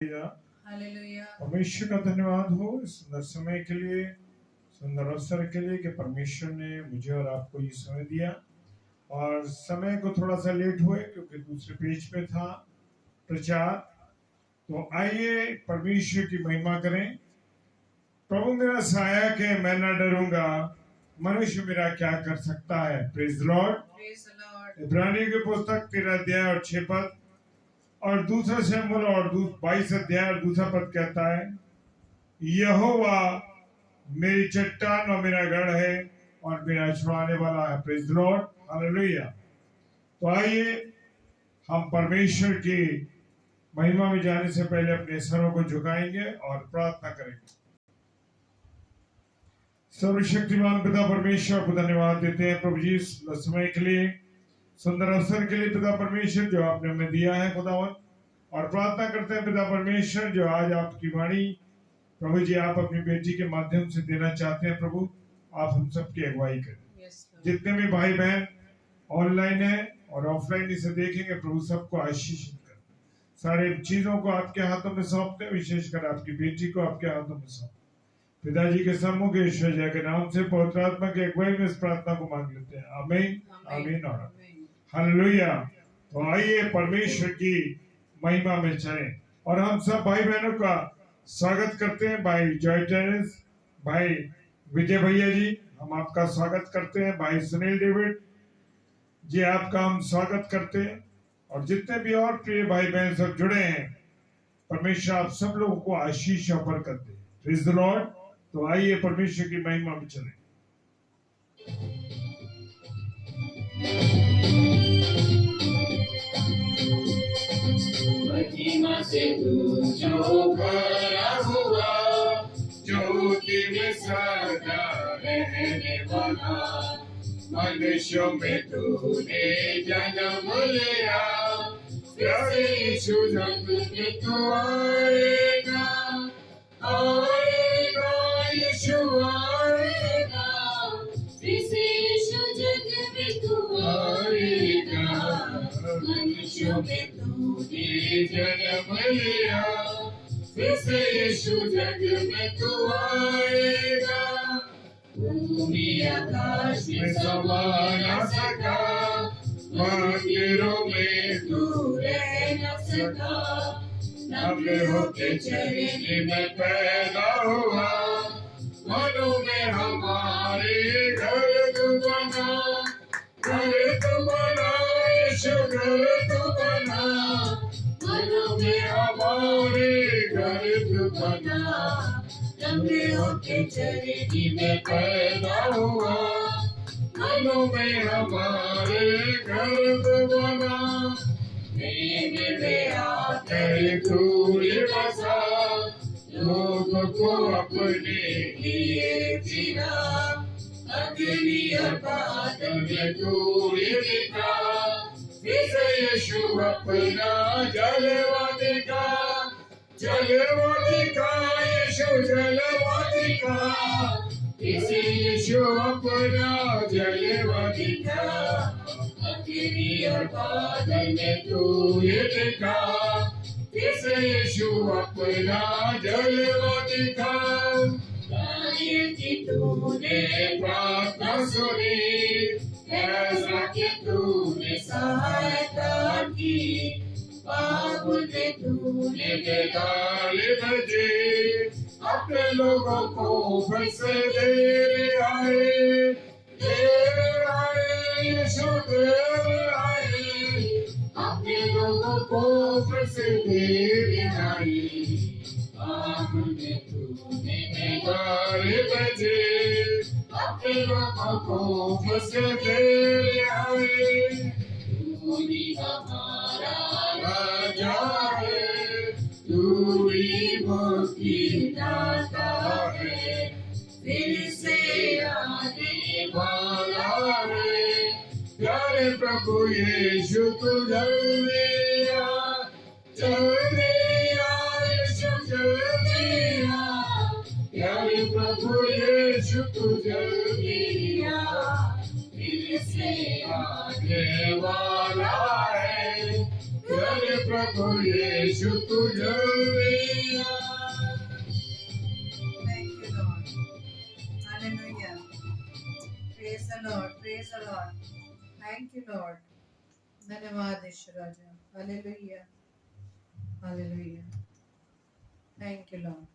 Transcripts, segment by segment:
Hallelujah. परमेश्वर का धन्यवाद हो इस सुंदर समय के लिए, सुंदर अवसर के लिए कि परमेश्वर ने मुझे और आपको ये समय दिया। और समय को थोड़ा सा लेट हुए क्योंकि दूसरे पेज पे था प्रचार। तो आइए परमेश्वर की महिमा करें। प्रभु मेरा साया के मैं न डरूंगा, मनुष्य मेरा क्या कर सकता है। Praise Lord. इब्रानियों की पुस्तक 13 अध्याय और 6 पद और दूसरा शमूएल और 22 अध्याय और दूसरा पद कहता है, यहोवा मेरी चट्टान और मेरा गढ़ है और मेरा छुड़ाने वाला है। Praise Lord, hallelujah. तो आइए हम परमेश्वर की महिमा में जाने से पहले अपने सरों को झुकाएंगे और प्रार्थना करेंगे। सर्वशक्तिमान पिता परमेश्वर को धन्यवाद देते हैं प्रभु जी इस समय के लिए, सुंदर अवसर के लिए पिता परमेश्वर जो आपने हमें दिया है खुदावन। और प्रार्थना करते हैं पिता परमेश्वर जो आज आपकी वाणी प्रभु जी आप अपनी बेटी के माध्यम से देना चाहते हैं। प्रभु आप हम सबकी अगुवाई करें। जितने भी भाई बहन ऑनलाइन है और ऑफलाइन इसे देखेंगे प्रभु सबको आशीषित करें। सारे चीजों को आपके हाथों में सौंपते हैं, विशेषकर आपकी बेटी को आपके हाथों में सौंप। पिताजी के सम्मुख ईश्वर जय के नाम से पवित्र आत्मा के अगुवाई में इस प्रार्थना को मांग लेते हैं। आमीन, आमीन और हालेलुया। तो आइए परमेश्वर की महिमा में चलें और हम सब भाई बहनों का स्वागत करते हैं। भाई जॉय टेरेस, भाई विजय भैया जी हम आपका स्वागत करते हैं। भाई सुनील डेविड जी आपका हम स्वागत करते हैं। और जितने भी और प्रिय भाई बहन सब जुड़े हैं, परमेश्वर आप सब लोगों को आशीष और बरकत दे। Praise the Lord. तो आइए परमेश्वर की महिमा में चलें। महिमा से तू जो भरा हुआ, ज्योति में सदा रहने वाला, मनुष्यों में तूने जन्म लिया, प्यारे यीशु जग में तू आएगा, आएगा यीशु आएगा, इसी यीशु जग में तू आएगा, मनुष्यों में तूने जन्म लिया, इसी यीशु जग में तू आएगा, भूमि आकाश में समा न सका, मंदिरों में तू रह न सका, नम्र होके चरण में पैदा हुआ, मनु में हमारे घर तू बना, घर तू बना यीशु घर तू बना, मनु में हमारे घर तू बना, नम्र होके चरण में पैदा हुआ, मनु में हमारे घर तू बना, में आकर तू बसा, लोगों को अपने लिए जीना, अग्नि और बादल में तू दिखा, इस यीशु अपना जलवा दिखा, जलवा दिखा यीशु जलवा दिखा, इस यीशु अपना जलवा दिखा, अग्नि और बादल में तू दिखा, इस यीशु अपना जलवा दिखा, दानियल की तूने प्रार्थना सुनी, ऐसा कि तूने सहायता की, बाबुल में तूने बेदार भेजे, अपने लोगों को फिर से दे आए, यीशु दे आए, अपने लोगों को फिर से दे आए, बाबुल में तूने बेदार भेजे, अपने लोगों को फिर से दे आए, तू ही हमारा राजा है, तू ही मुक्ति दाता है, फिर से आने वाला है, प्यारे प्रभु यीशु तू जल्दी आ, जल्दी आ यीशु जल्दी आ, प्यारे प्रभु यीशु तू जल्दी आ, फिर से आने वाला है, प्यारे प्रभु यीशु तू जल्दी लॉर्ड, थैंक यू लॉर्ड। धन्यवाद ईश्वर राजा। Hallelujah, hallelujah, thank you Lord.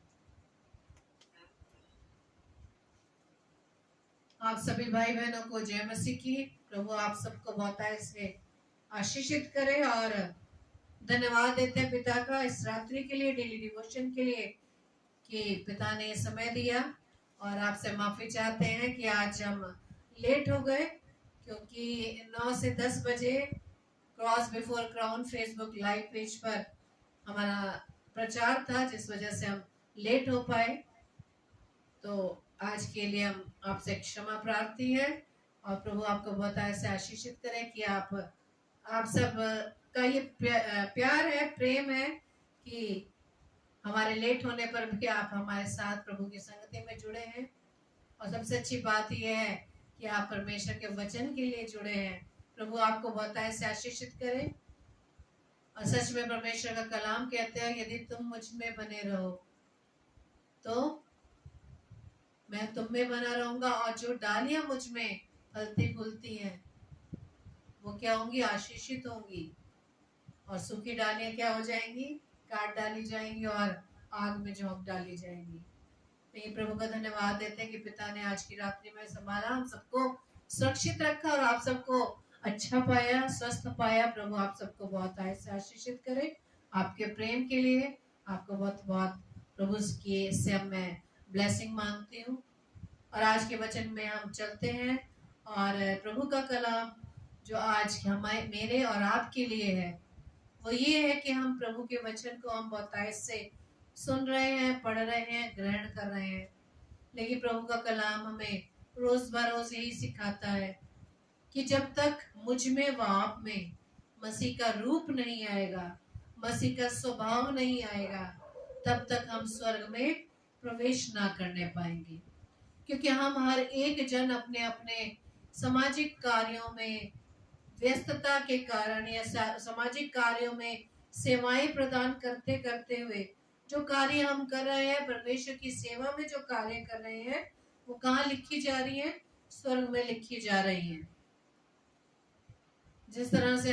आप सभी भाई बहनों को जय मसीह की। प्रभु आप सबको बहुत से आशीषित करे और धन्यवाद देते हैं पिता का इस रात्रि के लिए, डेली डिवोशन के लिए, कि पिता ने ये समय दिया। और आपसे माफी चाहते हैं कि आज हम लेट हो गए, क्योंकि 9 से 10 बजे cross before crown Facebook live page पर हमारा प्रचार था, जिस वजह से हम लेट हो पाए। तो आज के लिए हम आपसे क्षमा प्रार्थी है और प्रभु आपको बहुत ऐसे आशीषित करे कि आप सब का ये प्यार है, प्रेम है कि हमारे लेट होने पर भी आप हमारे साथ प्रभु की संगति में जुड़े हैं। और सबसे अच्छी बात यह है कि आप परमेश्वर के वचन के लिए जुड़े हैं। प्रभु आपको बहुत ऐसे आशीषित करे। और सच में परमेश्वर का कलाम कहते हैं, यदि तुम मुझ में बने रहो तो मैं तुम में बना रहूंगा, और जो डालियां मुझ में फलती फूलती हैं वो क्या होंगी? आशीषित होंगी। और सूखी डालियां क्या हो जाएंगी? काट डाली जाएंगी और आग में झोंक डाली जाएंगी। तो ये प्रभु का धन्यवाद देते हैं कि पिता ने आज की रात्रि में संभाला, हम सबको सुरक्षित रखा और आप सबको अच्छा पाया, स्वस्थ पाया। प्रभु आप सबको बहुत ऐसे आशीषित करे। आपके प्रेम के लिए आपको बहुत बहुत प्रभु की से मैं ब्लेसिंग मांगती हूँ। और आज के वचन में हम चलते हैं और प्रभु का कलाम जो आज हमारे मेरे और आपके लिए है वो ये है कि हम प्रभु के वचन को हम बहुत से सुन रहे हैं, पढ़ रहे हैं, ग्रहण कर रहे हैं, लेकिन प्रभु का कलाम हमें रोज बरोज यही सिखाता है कि जब तक मुझ में व आप में मसीह का रूप नहीं आएगा, मसीह का स्वभाव नहीं आएगा, तब तक हम स्वर्ग में प्रवेश ना करने पाएंगे। क्योंकि हम हर एक जन अपने अपने सामाजिक कार्यों में व्यस्तता के कारण या सामाजिक कार्यों में सेवाएं प्रदान करते करते हुए जो कार्य हम कर रहे हैं, परमेश्वर की सेवा में जो कार्य कर रहे हैं, वो कहाँ लिखी जा रही है? स्वर्ग में लिखी जा रही है। जिस तरह से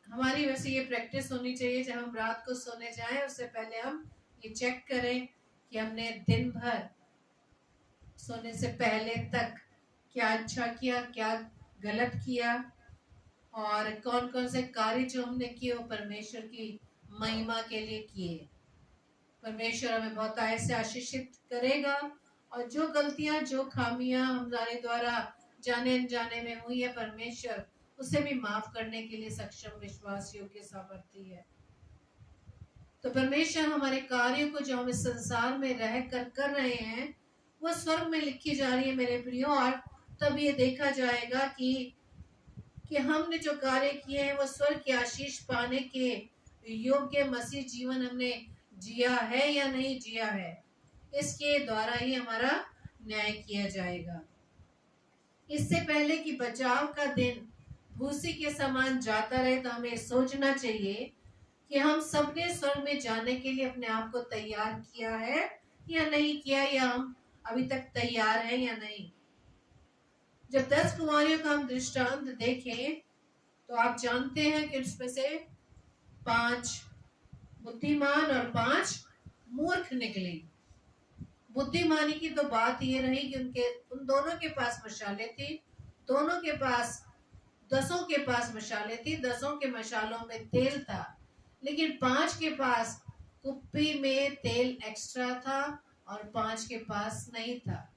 हमारी वैसे ये प्रैक्टिस होनी चाहिए, जब हम रात को सोने जाएं उससे पहले हम ये चेक करें कि हमने दिन भर सोने से पहले तक क्या अच्छा किया, क्या गलत किया, और कौन कौन से कार्य जो हमने किए वो परमेश्वर की महिमा के लिए किए। परमेश्वर हमें बहुत ऐसे आशीषित करेगा। और जो गलतियां, जो खामियां हमारे द्वारा जाने अनजाने में हुई है, परमेश्वर उसे भी माफ करने के लिए सक्षम, विश्वास योग्य, सामर्थी है। तो परमेश्वर हमारे कार्यों को जो हम इस संसार में रह कर कर रहे हैं वो स्वर्ग में लिखी जा रही है मेरे प्रियो। और तब ये देखा जाएगा कि हमने जो कार्य किए हैं वो स्वर्ग की आशीष पाने के योग्य मसीह जीवन हमने जिया है या नहीं जिया है, इसके द्वारा ही हमारा न्याय किया जाएगा। इससे पहले कि बचाव का दिन भूसी के समान जाता रहे, तो हमें सोचना चाहिए कि हम सबने स्वर्ग में जाने के लिए अपने आप को तैयार किया है या नहीं किया, या हम अभी तक तैयार हैं या नहीं। जब 10 कुमारियों का हम दृष्टांत देखें तो आप जानते हैं कि उसमें से 5 बुद्धिमान और 5 मूर्ख निकले। बुद्धिमानी की तो बात ये रही कि उन दोनों के पास मशालें थी, दोनों के पास, 10 के पास मशालें थी, 10 के मशालों में तेल था, लेकिन 5 के पास कुप्पी में तेल एक्स्ट्रा था और 5 के पास नहीं था।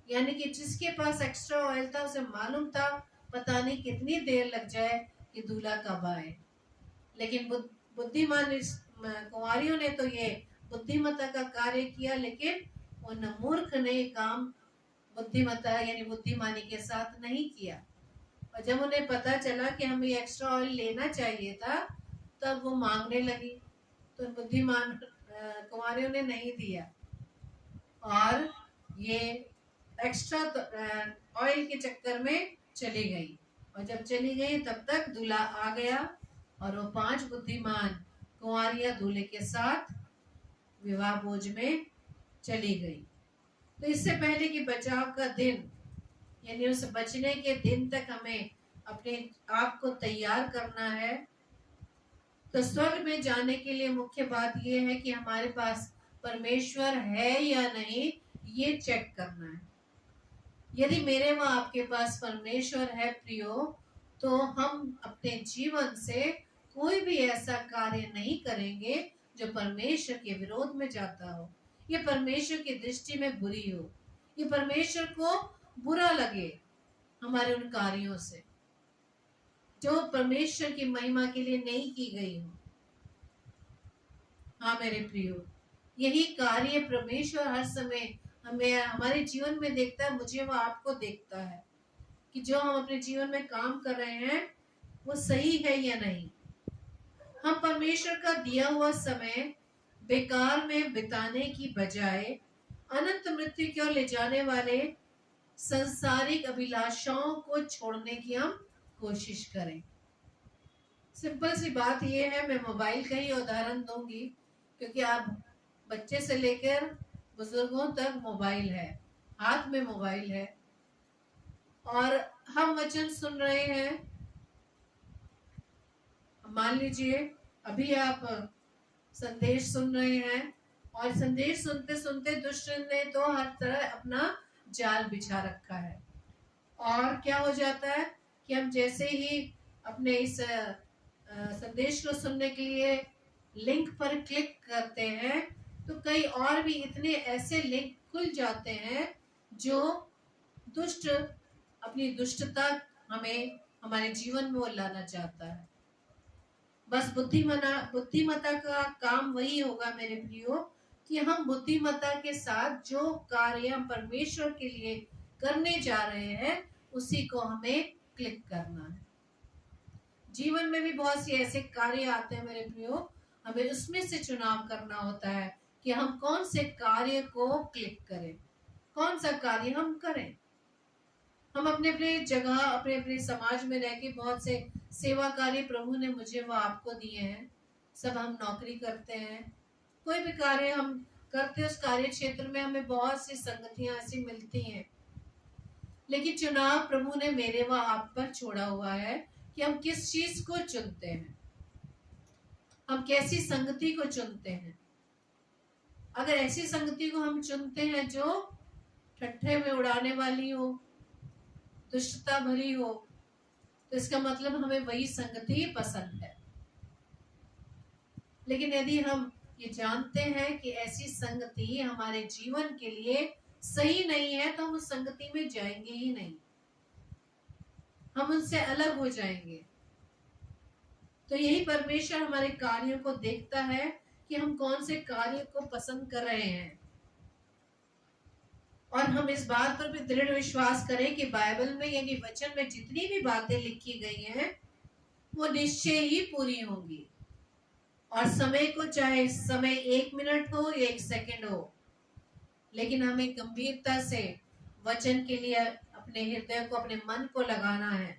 यानी कि जिसके पास एक्स्ट्रा ऑयल था उसे मालूम था पता नहीं कितनी देर लग जाए कि दूल्हा कब आए। लेकिन बुद्धिमान कुंवारियों ने तो ये बुद्धिमत्ता का कार्य किया, लेकिन उन मूर्ख ने काम बुद्धिमत्ता यानी बुद्धिमानी के साथ नहीं किया। और जब उन्हें पता चला कि हमें एक्स्ट्रा ऑयल लेना चाहिए था, तब वो मांगने लगी। तो बुद्धिमान कुंवारियों ने नहीं दिया और ये एक्स्ट्रा ऑयल के चक्कर में चली गई। और जब चली गई तब तक दूल्हा आ गया और वो 5 बुद्धिमान कुंवारियां दूल्हे के साथ विवाह भोज में चली गई। तो इससे पहले कि बचाव का दिन यानी उस बचने के दिन तक हमें अपने आप को तैयार करना है। तो स्वर्ग में जाने के लिए मुख्य बात यह है कि हमारे पास परमेश्वर है या नहीं, ये चेक करना है। यदि मेरे व आपके पास परमेश्वर है प्रियो, तो हम अपने जीवन से कोई भी ऐसा कार्य नहीं करेंगे जो परमेश्वर के विरोध में जाता हो, ये परमेश्वर की दृष्टि में बुरी हो, ये परमेश्वर को बुरा लगे हमारे उन कार्यों से जो परमेश्वर की महिमा के लिए नहीं की गई हो। हाँ मेरे प्रियो, यही कार्य परमेश्वर हर समय हमें हमारे जीवन में देखता है, मुझे वो आपको देखता है कि जो हम अपने जीवन में काम कर रहे हैं वो सही है या नहीं। हम परमेश्वर का दिया हुआ समय बेकार में बिताने की बजाय अनंत मृत्यु की ओर ले जाने वाले संसारिक अभिलाषाओं को छोड़ने की हम कोशिश करें। सिंपल सी बात यह है, मैं मोबाइल का ही उदाहरण दूंगी क्योंकि आप बच्चे से लेकर बुजुर्गों तक मोबाइल है, हाथ में मोबाइल है और हम वचन सुन रहे हैं। मान लीजिए अभी आप संदेश सुन रहे हैं और संदेश सुनते सुनते दुष्ट ने तो हर तरह अपना जाल बिछा रखा है और क्या हो जाता है कि हम जैसे ही अपने इस संदेश को सुनने के लिए लिंक पर क्लिक करते हैं तो कई और भी इतने ऐसे लिंक खुल जाते हैं जो दुष्ट अपनी दुष्टता हमें हमारे जीवन में वो लाना चाहता है। बस बुद्धिमता का काम वही होगा मेरे प्रियो कि हम बुद्धिमता के साथ जो कार्य हम परमेश्वर के लिए करने जा रहे हैं उसी को हमें क्लिक करना है। जीवन में भी बहुत से ऐसे कार्य आते हैं मेरे प्रियो, हमें उसमें से चुनाव करना होता है कि हम कौन से कार्य को क्लिक करें, कौन सा कार्य हम करें। हम अपने अपने जगह अपने अपने समाज में रह के बहुत से सेवा कार्य प्रभु ने मुझे व आपको दिए हैं। सब हम नौकरी करते हैं, कोई भी कार्य हम करते हैं उस कार्य क्षेत्र में हमें बहुत सी संगतियां ऐसी मिलती हैं, लेकिन चुनाव प्रभु ने मेरे व आप पर छोड़ा हुआ है कि हम किस चीज को चुनते हैं, हम कैसी संगति को चुनते हैं। अगर ऐसी संगति को हम चुनते हैं जो ठट्ठे में उड़ाने वाली हो, दुष्टता भरी हो, तो इसका मतलब हमें वही संगति पसंद है। लेकिन यदि हम ये जानते हैं कि ऐसी संगति हमारे जीवन के लिए सही नहीं है तो हम उस संगति में जाएंगे ही नहीं, हम उनसे अलग हो जाएंगे। तो यही परमेश्वर हमारे कार्यों को देखता है कि हम कौन से कार्य को पसंद कर रहे हैं और हम इस बात पर भी दृढ़ विश्वास करें कि बाइबल में यानी वचन में जितनी भी बातें लिखी गई हैं वो निश्चय ही पूरी होंगी। और समय को चाहे समय 1 मिनट हो या 1 सेकंड हो, लेकिन हमें गंभीरता से वचन के लिए अपने हृदय को अपने मन को लगाना है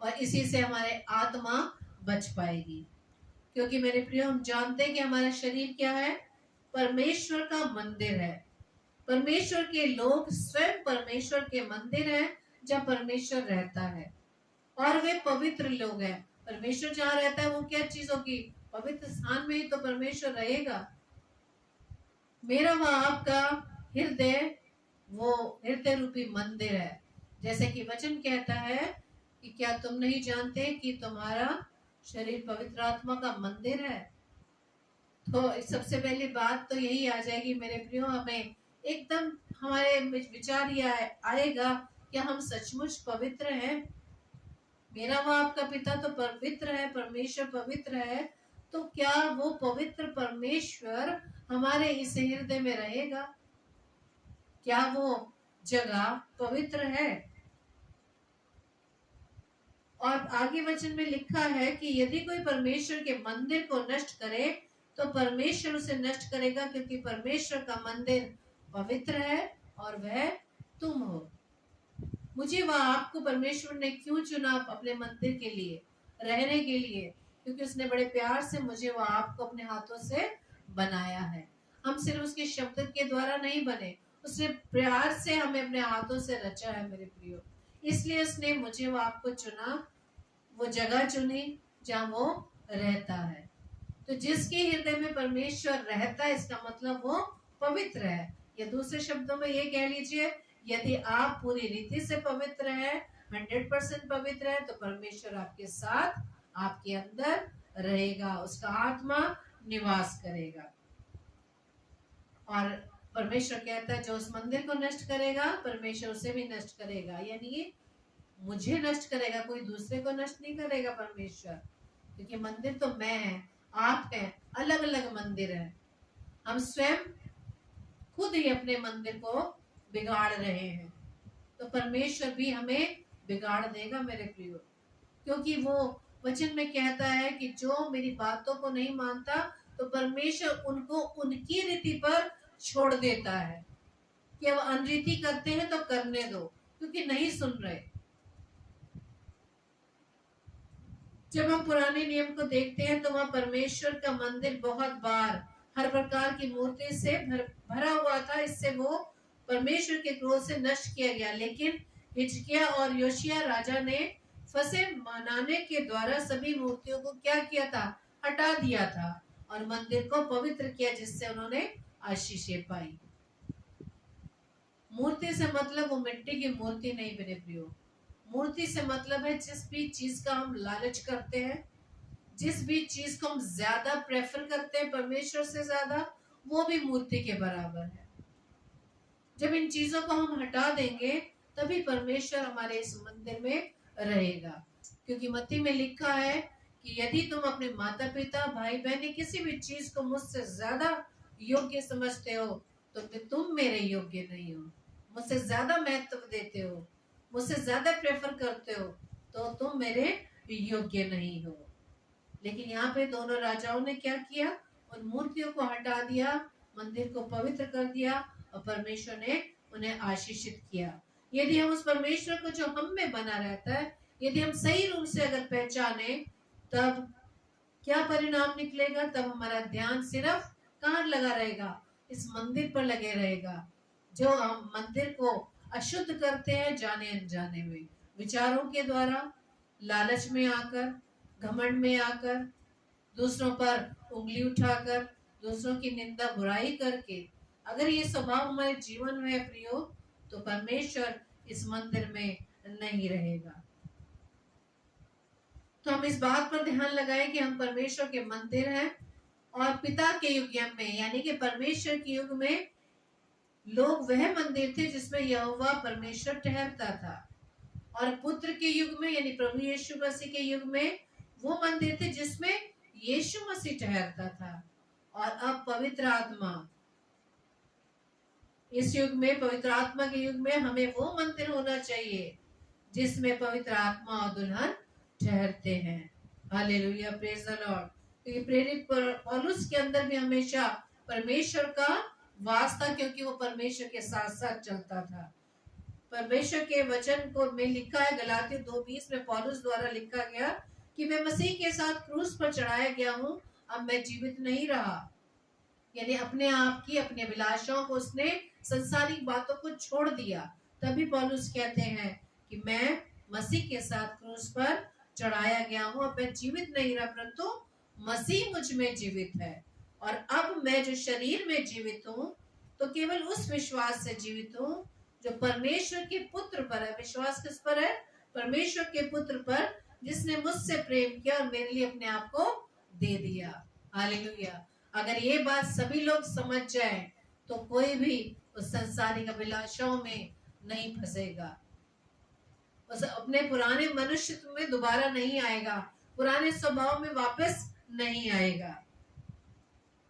और इसी से हमारे आत्मा बच पाएगी। क्योंकि मेरे प्रियो हम जानते हैं कि हमारा शरीर क्या है, परमेश्वर का मंदिर है। परमेश्वर के लोग स्वयं परमेश्वर के मंदिर हैं जहाँ परमेश्वर रहता है और वे पवित्र लोग हैं। परमेश्वर जहाँ रहता है वो क्या चीज होगी, पवित्र स्थान में ही तो परमेश्वर रहेगा। मेरा व आपका हृदय वो हृदय रूपी मंदिर है। जैसे कि वचन कहता है कि क्या तुम नहीं जानते कि तुम्हारा शरीर पवित्र आत्मा का मंदिर है। तो सबसे पहली बात तो यही आ जाएगी मेरे प्रियो, हमें एकदम हमारे विचार ये आएगा कि हम सचमुच पवित्र हैं। मेरा व आपका पिता तो पवित्र है, परमेश्वर पवित्र है, तो क्या वो पवित्र परमेश्वर हमारे इस हृदय में रहेगा? क्या वो जगह पवित्र है? और आगे वचन में लिखा है कि यदि कोई परमेश्वर के मंदिर को नष्ट करे तो परमेश्वर उसे नष्ट करेगा, क्योंकि परमेश्वर का मंदिर पवित्र है और वह तुम हो। मुझे व आपको परमेश्वर ने क्यों चुना अपने मंदिर के लिए, रहने के लिए? क्योंकि उसने बड़े प्यार से मुझे व आपको अपने हाथों से बनाया है। हम सिर्फ उसके शब्द के द्वारा नहीं बने, उसने प्यार से हमें अपने हाथों से रचा है मेरे प्रियो। इसलिए उसने मुझे वो आपको चुना, वो जगह चुनी जहाँ वो रहता है। तो जिसके हृदय में परमेश्वर रहता है, इसका मतलब वो पवित्र है। या दूसरे शब्दों में ये कह लीजिए, यदि आप पूरी रीति से पवित्र हैं, 100% पवित्र है, तो परमेश्वर आपके साथ, आपके अंदर रहेगा, उसका आत्मा निवास करेगा। और परमेश्वर कहता है जो उस मंदिर को नष्ट करेगा, परमेश्वर उसे भी नष्ट करेगा। यानी मुझे नष्ट करेगा, कोई दूसरे को नष्ट नहीं करेगा परमेश्वर। क्योंकि मंदिर तो मैं है, आप है, अलग अलग मंदिर है। हम स्वयं खुद ही अपने मंदिर को बिगाड़ रहे हैं, तो परमेश्वर भी हमें बिगाड़ देगा मेरे प्रियो। क्योंकि वो वचन में कहता है कि जो मेरी बातों को नहीं मानता, तो परमेश्वर उनको उनकी रीति पर छोड़ देता है कि अब अनरीति करते हैं तो करने दो, क्योंकि नहीं सुन रहे। जब हम पुराने नियम को देखते हैं तो वहाँ परमेश्वर का मंदिर बहुत बार हर प्रकार की मूर्ति से भरा हुआ था। इससे वो परमेश्वर के क्रोध से नष्ट किया गया। लेकिन हिजकिया और योशिया राजा ने फसे मनाने के द्वारा सभी मूर्तियों को क्या किया था? हटा दिया था और मंदिर को पवित्र किया, जिससे उन्होंने आशीषें पाई। मूर्ति से मतलब वो मिट्टी की मूर्ति नहीं मेरे प्रियो। मूर्ति से मतलब है जिस भी चीज का हम लालच करते हैं, जिस भी चीज को हम ज्यादा प्रेफर करते हैं परमेश्वर से ज्यादा, वो भी मूर्ति के बराबर है। जब इन चीजों को हम हटा देंगे तभी परमेश्वर हमारे इस मंदिर में रहेगा। क्योंकि मत्ती में लिखा है कि यदि तुम अपने माता पिता, भाई बहन, किसी भी चीज को मुझसे ज्यादा योग्य समझते हो, तो तुम मेरे योग्य नहीं हो। मुझसे ज्यादा महत्व देते हो, मुझसे ज्यादा प्रेफर करते हो, तो तुम मेरे योग्य नहीं हो। लेकिन यहाँ पे दोनों राजाओं ने क्या किया? उन मूर्तियों को हटा दिया, मंदिर को पवित्र कर दिया और परमेश्वर ने उन्हें आशीषित किया। यदि हम उस परमेश्वर को जो हम में बना रहता है, यदि हम सही रूप से अगर पहचाने, तब क्या परिणाम निकलेगा? तब हमारा ध्यान सिर्फ कहाँ लगा रहेगा? इस मंदिर पर लगे रहेगा। जो हम मंदिर को अशुद्ध करते हैं जाने अनजाने में, विचारों के द्वारा, लालच में आकर, घमंड में आकर, दूसरों पर उंगली उठाकर, दूसरों की निंदा बुराई करके, अगर ये स्वभाव हमारे जीवन में है प्रियो, तो परमेश्वर इस मंदिर में नहीं रहेगा। तो हम इस बात पर ध्यान लगाएं कि हम परमेश्वर के मंदिर हैं। और पिता के युग में, यानी कि परमेश्वर के युग में, लोग वह मंदिर थे जिसमें यहोवा परमेश्वर ठहरता था। और पुत्र के युग में, यानी प्रभु यीशु मसीह के युग में, वो मंदिर थे जिसमें यीशु मसीह ठहरता था। और अब पवित्र आत्मा, इस युग में, पवित्र आत्मा के युग में, हमें वो मंदिर होना चाहिए जिसमें पवित्र आत्मा और दुल्हन ठहरते हैं। Hallelujah, praise the Lord. तो प्रेरित पौलुस के अंदर भी हमेशा परमेश्वर का वास था, क्योंकि वो परमेश्वर के साथ साथ चलता था। परमेश्वर के वचन को में लिखा है, गलाती 2:20 में पौलुस द्वारा लिखा गया कि मैं मसीह के साथ क्रूस पर चढ़ाया गया हूँ, अब मैं जीवित नहीं रहा। यानी अपने आप की, अपने अभिलाषाओं को उसने, संसारिक बातों को छोड़ दिया। तभी पौलुस कहते हैं कि मैं मसीह के साथ क्रूस पर चढ़ाया गया हूँ, अब मैं जीवित नहीं रहा, परंतु मसीह मुझ में जीवित है। और अब मैं जो शरीर में जीवित हूँ, तो केवल उस विश्वास से जीवित हूँ जो परमेश्वर के पुत्र पर है। विश्वास किस पर है? परमेश्वर के पुत्र पर, जिसने मुझसे प्रेम किया और मेरे लिए अपने आप को दे दिया। हालेलुया। अगर ये बात सभी लोग समझ जाए, तो कोई भी उस संसारिक अभिलाषाओं में नहीं फंसेगा, उस अपने पुराने मनुष्यत्व में दोबारा नहीं आएगा, पुराने स्वभाव में वापस नहीं आएगा।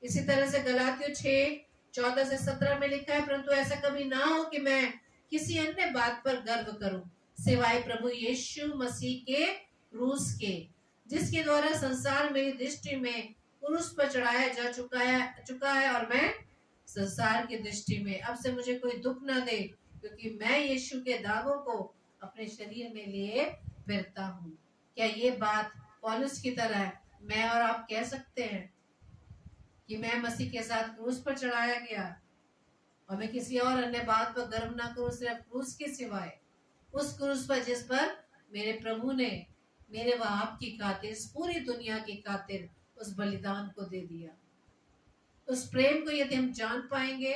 इसी तरह से गलातियों 6:14-17 में लिखा है, परंतु ऐसा कभी ना हो कि मैं किसी अन्य बात पर गर्व करूं, सिवाय प्रभु यीशु मसीह के क्रूस के, जिसके द्वारा संसार मेरी दृष्टि में क्रूस पर चढ़ाया जा चुका है और मैं संसार की दृष्टि में अब से मुझे कोई दुख ना दे, क्योंकि मैं यीशु के दागों को अपने शरीर में लिए फिरता हूँ। क्या ये बात पौलुस की तरह मैं और आप कह सकते हैं कि मैं मसीह के साथ क्रूस पर चढ़ाया गया? और मैं किसी और अन्य बात पर गर्व ना करूं, सिर्फ क्रूस के सिवाय, उस क्रूस पर जिस पर मेरे प्रभु ने मेरे व आपकी खातिर, इस पूरी दुनिया की खातिर उस बलिदान को दे दिया। उस प्रेम को यदि हम जान पाएंगे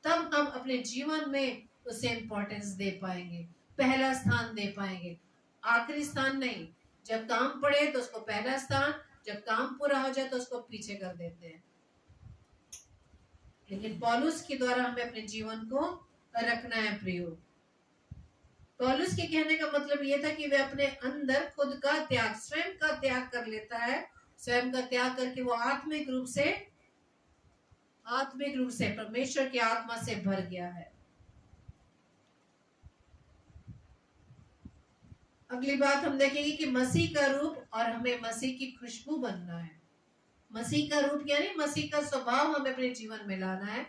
तब हम अपने जीवन में उसे इंपॉर्टेंस दे पाएंगे, पहला स्थान दे पाएंगे, आखिरी स्थान नहीं। जब काम पड़े तो उसको पहला स्थान, जब काम पूरा हो जाए तो उसको पीछे कर देते हैं। लेकिन पौलुस के द्वारा हमें अपने जीवन को रखना है प्रियो। पौलुस के कहने का मतलब यह था कि वे अपने अंदर खुद का त्याग, स्वयं का त्याग कर लेता है। स्वयं का त्याग करके वो आत्मिक रूप से परमेश्वर की आत्मा से भर गया है। अगली बात हम देखेंगे कि मसीह का रूप और हमें मसीह की खुशबू बनना है। मसीह का रूप यानी मसीह का स्वभाव हमें अपने जीवन में लाना है,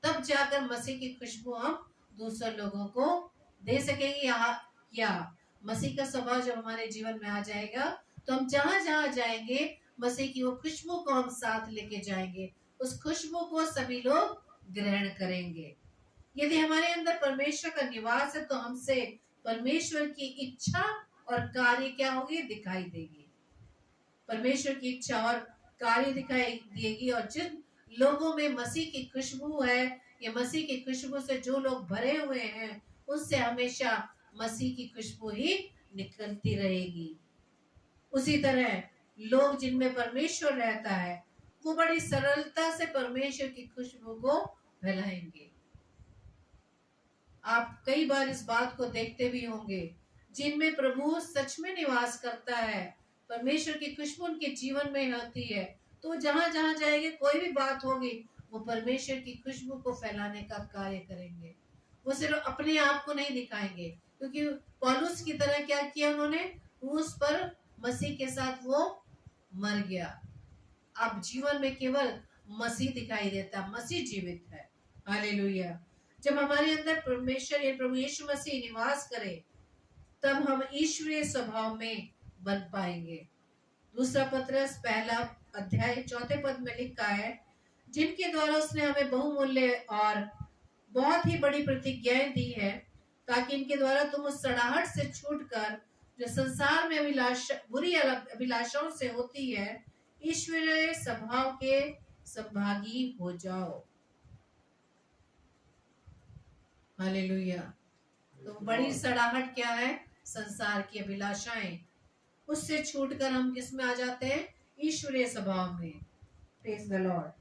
तब जाकर मसीह की खुशबू हम दूसरे लोगों को दे सकेंगे। या मसीह का स्वभाव जब हमारे जीवन में आ जाएगा तो हम जहां जहां जाएंगे मसीह की वो खुशबू को हम साथ लेके जाएंगे, उस खुशबू को सभी लोग ग्रहण करेंगे। यदि हमारे अंदर परमेश्वर का निवास है तो हमसे परमेश्वर की इच्छा और कार्य क्या होगी, दिखाई देगी। परमेश्वर की इच्छा और कार्य दिखाई देगी। और जिन लोगों में मसीह की खुशबू है, या मसीह की खुशबू से जो लोग भरे हुए हैं, उससे हमेशा मसीह की खुशबू ही निकलती रहेगी। उसी तरह लोग जिनमें परमेश्वर रहता है वो बड़ी सरलता से परमेश्वर की खुशबू को फैलाएंगे। आप कई बार इस बात को देखते भी होंगे, जिनमें प्रभु सच में निवास करता है, परमेश्वर की खुशबू उनके जीवन में होती है, तो जहां जहां जाएंगे कोई भी बात होगी वो परमेश्वर की खुशबू को फैलाने का कार्य करेंगे। वो सिर्फ अपने आप को नहीं दिखाएंगे, क्योंकि पौलुस की तरह क्या किया उन्होंने, क्रूस पर मसीह के साथ वो मर गया। अब जीवन में केवल मसीह दिखाई देता, मसीह जीवित है। हालेलुया। जब हमारे अंदर परमेश्वर या प्रभु यीशु मसीह निवास करे तब हम ईश्वरीय स्वभाव में बन पाएंगे। दूसरा पत्रस पहला अध्याय 4 पद में लिखा है, जिनके द्वारा उसने हमें बहुमूल्य और बहुत ही बड़ी प्रतिज्ञाएं दी है, ताकि इनके द्वारा तुम उस सड़ाहट से छूटकर जो संसार में बुरी अभिलाषाओं से होती है, ईश्वरीय स्वभाव के संभागी हो जाओ। हालेलुया। तो बड़ी सड़ाहट क्या है, संसार की अभिलाषाएं, उससे छूटकर हम किस में आ जाते हैं, ईश्वरीय स्वभाव में। Praise the Lord.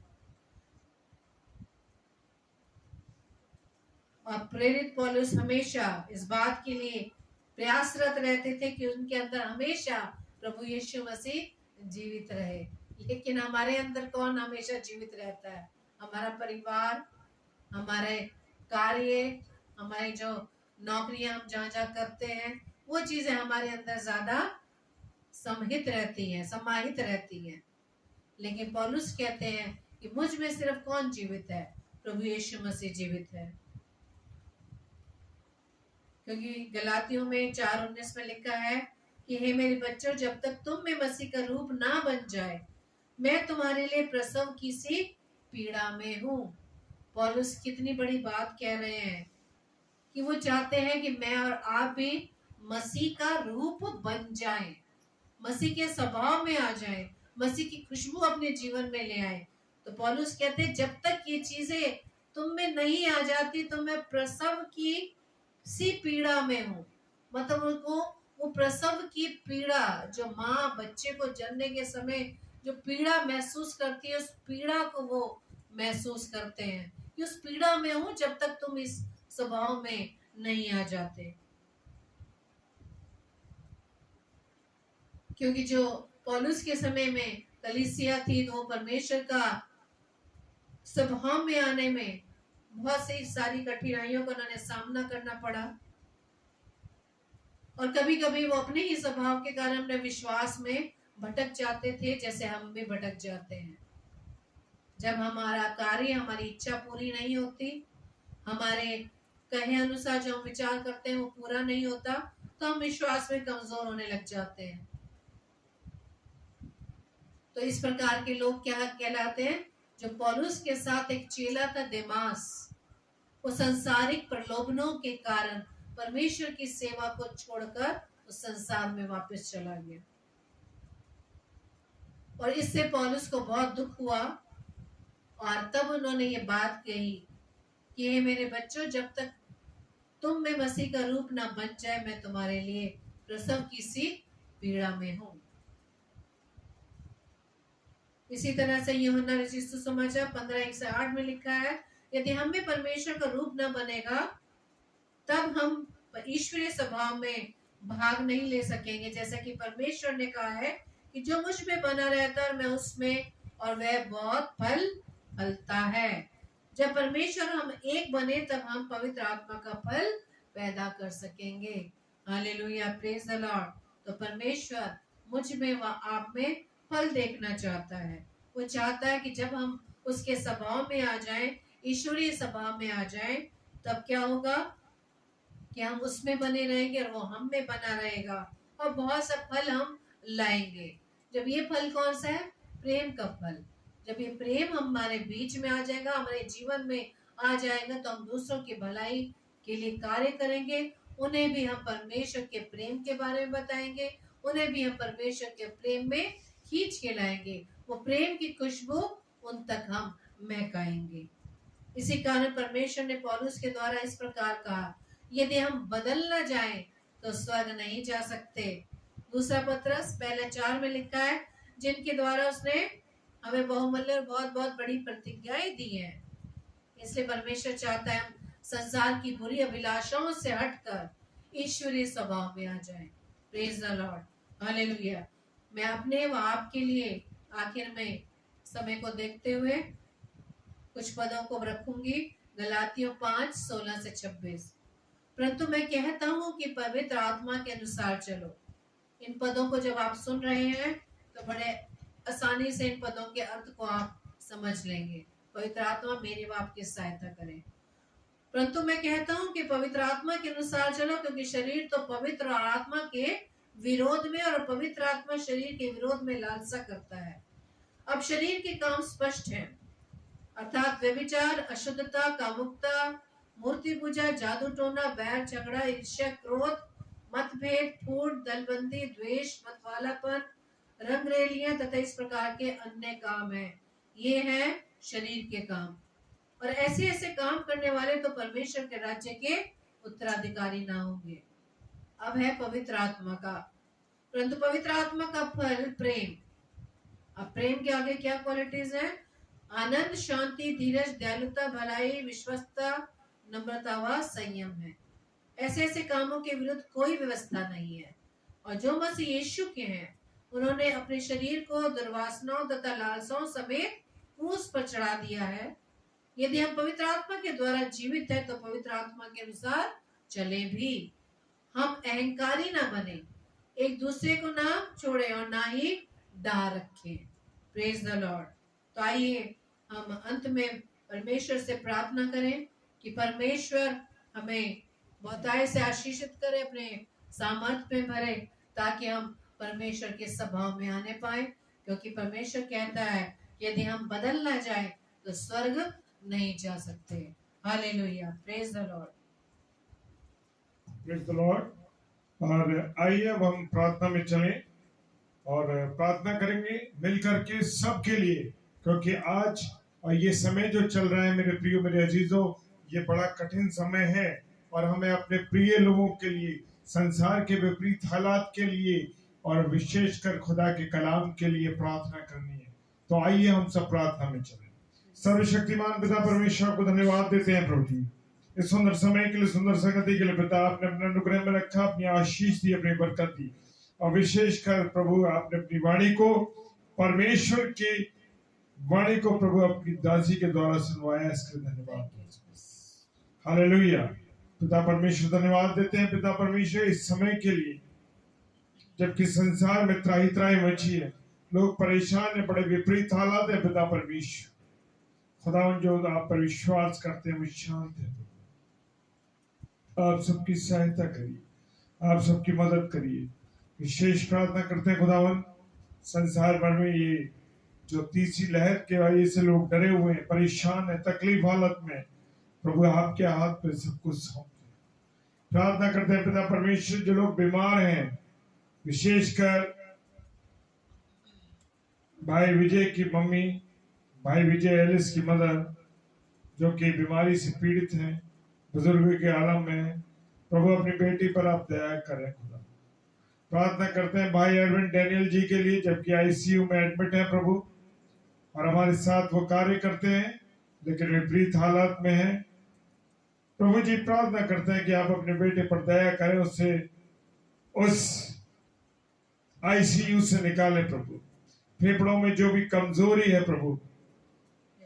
और प्रेरित पौलुस हमेशा इस बात के लिए प्रयासरत रहते थे कि उनके अंदर हमेशा प्रभु यीशु मसीह जीवित रहे। लेकिन हमारे अंदर कौन हमेशा जीवित रहता है, हमारा परिवार, हमारे कार्य, हमारी जो नौकरियां हम जहाँ जहाँ करते हैं, वो चीजें हमारे अंदर ज्यादा समाहित रहती हैं। लेकिन पौलुस कहते हैं कि मुझ में सिर्फ कौन जीवित है, प्रभु यीशु मसीह जीवित है। क्योंकि गलातियों में 4:19 में लिखा है कि हे मेरे बच्चों, जब तक तुम में मसीह का रूप ना बन जाए, मैं तुम्हारे लिए प्रसव की सी पीड़ा में हूँ। पौलुस कितनी बड़ी बात कह रहे हैं कि वो चाहते हैं कि मैं और आप भी मसीह का रूप बन जाएं, मसीह के स्वभाव में आ जाएं, मसीह की खुशबू अपने जीवन में ले आए। तो पौलुस कहते हैं जब तक ये चीजें तुम में नहीं आ जाती तो मैं प्रसव की सी पीड़ा में हूँ। मतलब उनको वो प्रसव की पीड़ा, जो माँ बच्चे को जन्मने के समय जो पीड़ा महसूस करती है, उस पीड़ा को वो महसूस करते हैं कि उस पीड़ा में हूँ जब तक तुम इस स्वभाव में नहीं आ जाते। क्योंकि जो पौलुस के समय में कलीसिया थी, तो वो परमेश्वर का स्वभाव में आने में बहुत सी सारी कठिनाइयों का उन्होंने सामना करना पड़ा। और कभी कभी वो अपने ही स्वभाव के कारण अपने विश्वास में भटक जाते थे, जैसे हम भी भटक जाते हैं। जब हमारा कार्य, हमारी इच्छा पूरी नहीं होती, हमारे कहे अनुसार जो हम विचार करते हैं वो पूरा नहीं होता, तो हम विश्वास में कमजोर होने लग जाते हैं। तो इस प्रकार के लोग क्या कहलाते हैं, जो पौलुस के साथ एक चेला था देमास, वो संसारिक प्रलोभनों के कारण परमेश्वर की सेवा को छोड़कर उस संसार में वापस चला गया। और इससे पौलुस को बहुत दुख हुआ और तब उन्होंने ये बात कही कि हे मेरे बच्चों, जब तक तुम में मसीह का रूप ना बन जाए, मैं तुम्हारे लिए प्रसव की सी पीड़ा में हूं। इसी तरह से यूहन्ना रचित सुसमाचार 15:1-8 में लिखा है, यदि हम में परमेश्वर का रूप न बनेगा तब हम ईश्वरीय स्वभाव में भाग नहीं ले सकेंगे। जैसा कि परमेश्वर ने कहा है कि जो मुझ में बना रहता है और मैं उसमें, और वह बहुत फल फलता है। जब परमेश्वर हम एक बने तब हम पवित्र आत्मा का फल पैदा कर सकेंगे। Hallelujah, praise the Lord. तो परमेश्वर मुझ में व आप में फल देखना चाहता है। वो चाहता है कि जब हम उसके स्वभाव में आ जाएं, ईश्वरीय स्वभाव में आ जाएं, तब क्या होगा कि हम उसमें बने रहेंगे और वो हम में बना रहेगा और बहुत सा फल हम लाएंगे। जब ये फल कौन सा है? प्रेम का फल। जब ये प्रेम हमारे बीच में आ जाएगा, हमारे जीवन में आ जाएगा, तो हम दूसरों की भलाई के लिए कार्य करेंगे। उन्हें भी हम परमेश्वर के प्रेम के बारे में बताएंगे, उन्हें भी हम परमेश्वर के प्रेम में खींच के लाएंगे। वो प्रेम की खुशबू उन तक हम महकाएंगे। इसी कारण परमेश्वर ने पौलुस के द्वारा इस प्रकार कहा, यदि हम बदल न जाएं तो स्वर्ग नहीं जा सकते। दूसरा पत्रस 1:4 में लिखा है, जिनके द्वारा उसने हमें बहुमूल्य और बहुत बहुत बड़ी प्रतिज्ञाएं दी हैं। इसलिए परमेश्वर चाहता है हम संसार की बुरी अभिलाषाओं से हटकर ईश्वरीय स्वभाव में आ जाएं। Praise the Lord, hallelujah. मैं अपने व आपके लिए आखिर में समय को देखते हुए कुछ पदों को रखूंगी। गलातियों 5:16-26। परंतु मैं कहता हूं कि पवित्र आत्मा के अनुसार चलो। इन पदों को जब आप सुन रहे हैं तो बड़े आसानी से इन पदों के अर्थ को आप समझ लेंगे। पवित्र आत्मा मेरी व आपकी सहायता करे। परंतु मैं कहता हूं कि पवित्र आत्मा के अनुसार चलो, क्योंकि शरीर तो पवित्र आत्मा के विरोध में और पवित्र आत्मा शरीर के विरोध में लालसा करता है। अब शरीर के काम स्पष्ट हैं, अर्थात व्यभिचार, अशुद्धता, कामुकता, मूर्ति पूजा, जादू टोना, बैर, झगड़ा, ईर्ष्या, क्रोध, मतभेद, फूट, दलबंदी, द्वेष, मतवालापन, रंगरेलियां तथा इस प्रकार के अन्य काम हैं। ये हैं शरीर के काम, और ऐसे ऐसे काम करने वाले तो परमेश्वर के राज्य के उत्तराधिकारी ना होंगे। अब है पवित्र आत्मा का। परंतु पवित्र आत्मा का फल प्रेम। अब प्रेम के आगे क्या क्वालिटीज हैं? आनंद, शांति, धीरज, दयालुता, भलाई, विश्वस्तता, नम्रता व संयम है। ऐसे ऐसे कामों के विरुद्ध कोई व्यवस्था नहीं है। और जो मसीह यीशु के हैं, उन्होंने अपने शरीर को दुर्वासनाओं तथा लालसाओं समेत क्रूस पर चढ़ा दिया है। यदि हम पवित्र आत्मा के द्वारा जीवित है तो पवित्र आत्मा के अनुसार चले भी। हम अहंकारी ना बने, एक दूसरे को ना छोड़े और ना ही डाह रखें। Praise the Lord. तो आइए हम अंत में परमेश्वर से प्रार्थना करें कि परमेश्वर हमें बहुतायत से आशीषित करे, अपने सामर्थ में भरे, ताकि हम परमेश्वर के स्वभाव में आने पाए। क्योंकि परमेश्वर कहता है यदि हम बदल ना जाए तो स्वर्ग नहीं जा सकते। Hallelujah, praise the Lord, praise the Lord. और आइए अब हम प्रार्थना में चलें और प्रार्थना करेंगे मिलकर के सबके लिए, क्योंकि आज और ये समय जो चल रहा है मेरे प्रियो, मेरे अजीजों, ये बड़ा कठिन समय है और हमें अपने प्रिय लोगों के लिए, संसार के विपरीत हालात के लिए और विशेषकर खुदा के कलाम के लिए प्रार्थना करनी है। तो आइए हम सब प्रार्थना में चलें। सर्वशक्तिमान पिता परमेश्वर को धन्यवाद देते हैं प्रभु जी, इस सुंदर समय के लिए, सुंदर संगति के लिए। पिता, आपने अपने अनुग्रह में रखा, अपनी आशीष दी, अपनी बरकत दी, और विशेषकर प्रभु आपने अपनी वाणी को, परमेश्वर की वाणी को प्रभु अपनी दासी के द्वारा सुनवाया, इसके लिए धन्यवाद। हालेलुया। पिता परमेश्वर धन्यवाद देते हैं पिता परमेश्वर इस समय के लिए, जबकि संसार में त्राही त्राही मची है, लोग परेशान है, बड़े विपरीत हालात है। पिता परमेश्वर खुदा, जो आप पर विश्वास करते हैं वो शांत है। आप सबकी सहायता करिए, आप सबकी मदद करिए। विशेष प्रार्थना करते हैं खुदावन, संसार भर में ये जो तीसरी लहर के वजह से लोग डरे हुए हैं, परेशान है, तकलीफ हालत में, प्रभु आपके हाथ में सब कुछ सौंपते हैं। प्रार्थना करते हैं पिता परमेश्वर, जो लोग बीमार हैं, विशेषकर भाई विजय की मम्मी, भाई विजय एलिस की मदर, जो कि बीमारी से पीड़ित हैं, बुजुर्ग के आलम में, प्रभु अपनी बेटी पर आप दया करें खुदा। प्रार्थना करते हैं भाई अरविंद डैनियल जी के लिए, जबकि आईसीयू में एडमिट है प्रभु, और हमारे साथ वो कार्य करते हैं लेकिन विपरीत हालात में है। प्रभु जी प्रार्थना करते हैं कि आप अपने बेटे पर दया करें, उससे उस आईसीयू से निकालें प्रभु। फेफड़ों में जो भी कमजोरी है प्रभु,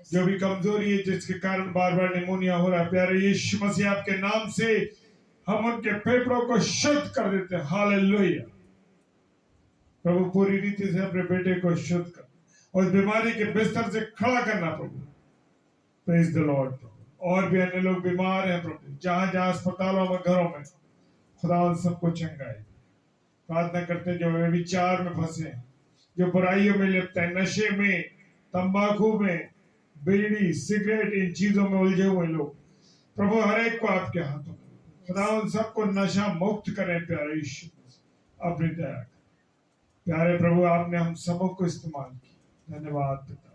जो भी कमजोरी है जिसके कारण बार बार निमोनिया हो रहा है, प्यारे यीशु मसीह आपके नाम से हम उनके फेफड़ों को शुद्ध कर देते हैं। हालेलुया। प्रभु पूरी रीति से अपने बेटे को शुद्ध कर, और बीमारी के बिस्तर से खड़ा करना प्रभु। Praise the Lord. और भी अन्य लोग बीमार हैं प्रभु, जहां जहां अस्पतालों में, घरों में, खुदा उन सबको चंगाए। प्रार्थना करते हैं जो विचार में फंसे हैं, जो बुराइयों में लिप्त हैं, नशे में, तंबाकू में, बीड़ी, सिगरेट, इन चीजों में उलझे हुए लोग, प्रभु हर एक को आपके हाथों में, खुदा उन सबको नशा मुक्त करें। प्यारे यीशु अपनी दया करें। प्यारे प्रभु आपने हम सबों को इस्तेमाल किया, धन्यवाद पिता।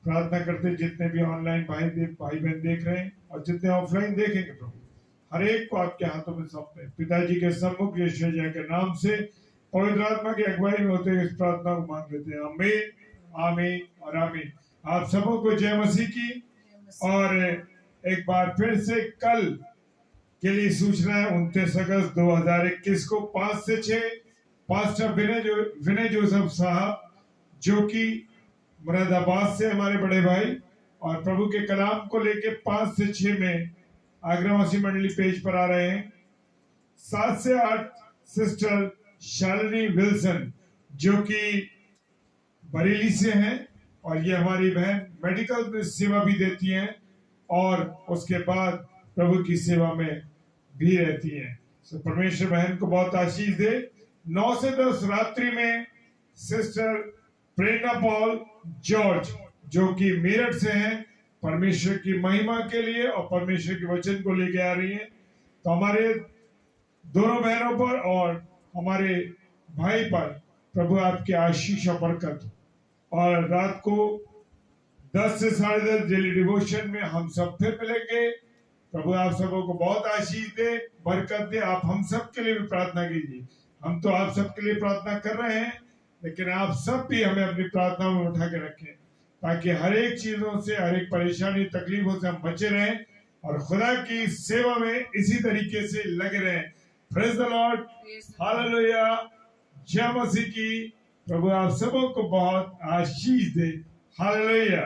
प्रार्थना करते जितने भी ऑनलाइन भाई बहन देख रहे हैं और जितने ऑफलाइन देखेंगे प्रभु, हर एक को आपके हाथों में सौंपते पिताजी के सम्मुख यीशु के नाम से पवित्र आत्मा की अगुवाई में होते हुए इस प्रार्थना को मांग लेते हैं। आमीन, आमीन और आमीन। आप सबों को जय मसीह की। और एक बार फिर से कल के लिए सूचना है, 29 अगस्त 2021 को 5 से 6 पास्टर विनय जोसेफ साहब, जो कि मुरादाबाद से हमारे बड़े भाई, और प्रभु के कलाम को लेके 5 से 6 में आगरावासी मंडली पेज पर आ रहे हैं। 7 से 8 सिस्टर शालिनी विल्सन, जो कि बरेली से हैं, और ये हमारी बहन मेडिकल में सेवा भी देती हैं और उसके बाद प्रभु की सेवा में भी रहती हैं। तो परमेश्वर बहन को बहुत आशीष दे। 9 से 10 रात्रि में सिस्टर प्रेरणा पॉल जॉर्ज, जो कि मेरठ से हैं, परमेश्वर की महिमा के लिए और परमेश्वर के वचन को लेके आ रही हैं। तो हमारे दोनों बहनों पर और हमारे भाई पर प्रभु आपकी आशीष और बरकत। और रात को 10 से 10:30 डेली डिवोशन में हम सब फिर मिलेंगे। प्रभु आप सबों को बहुत आशीष दे, बरकत दे। आप हम सब के लिए भी प्रार्थना कीजिए। हम तो आप सब के लिए प्रार्थना कर रहे हैं, लेकिन आप सब भी हमें अपनी प्रार्थना में उठा के रखें, ताकि हर एक चीजों से, हर एक परेशानी, तकलीफों से हम बचे रहें और खुदा की सेवा में इसी तरीके से लगे रहें। प्रेज द लॉर्ड, हालेलुया, जय मसीह की। प्रभु आप सबों को बहुत आशीष दे। हालेलुया।